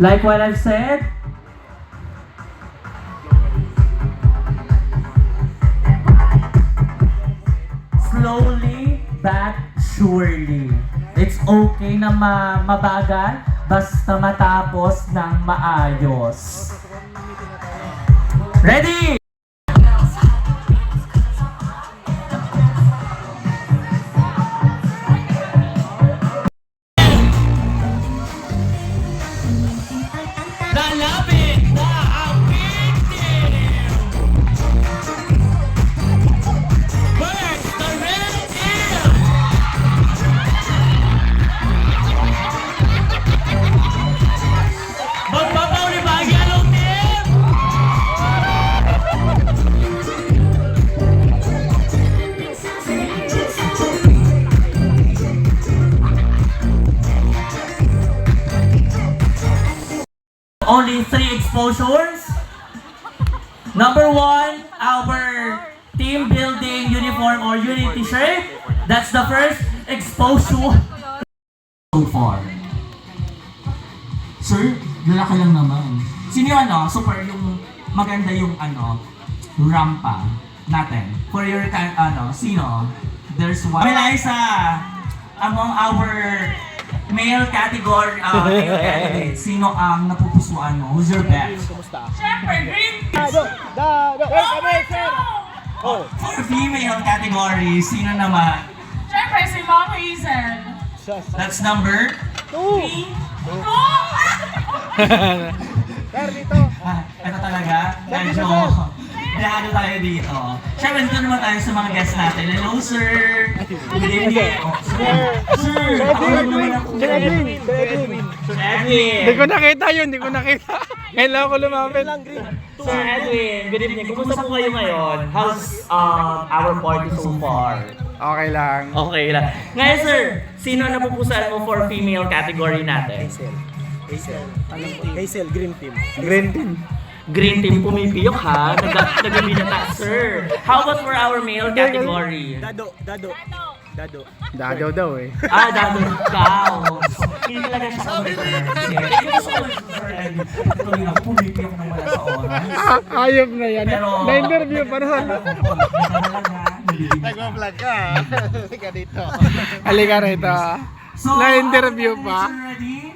Like what I've said, slowly but surely. It's okay na mabagal basta matapos ng maayos. Ready? Lalapit na ang victim! Where's the red team? Magpapaw ni Bagyalong team! Only 3 exposures. Number 1, our team building uniform or unit t-shirt. That's the first exposure so far. Sir, lalaki lang naman. Sino yung super yung maganda yung rampa natin? For your sino? There's one. Melissa, among our male category candidates, sino ang napupusuan mo? Who's your best? Siyempre, green! For female category, sino naman? Siyempre, si Mom Hazel. That's number 3. Ito talaga, medyo dahado tayo dito. Siyempre, dito naman tayo sa mga guests natin. Hello, sir! Good evening! Sir! Ako naman ako. Sir Edwin! Hindi ko nakita yun, hindi ko nakita. Kailangan ko lumapit. Sir Edwin, good evening. Kumusta po kayo ngayon? How's our party so far? Okay lang. Okay lang. Ngayon, sir, sino na pupusan mo for female category natin? Hazel, Green Team. Green team. Green team pumipiyok ha. Nag-binata, sir. How about for our male category? Dado. Dadaw daw eh. Dado ikaw. Hindi talaga siya sa order. Thank you so much, sir. And tuloy ako, pumipiyok na wala sa oras. Ayop na yan. Pero, Na-interview para sa... Nag-vlog ka. Halika dito. Halika rito. So, Na-interview our pa. nomination ready?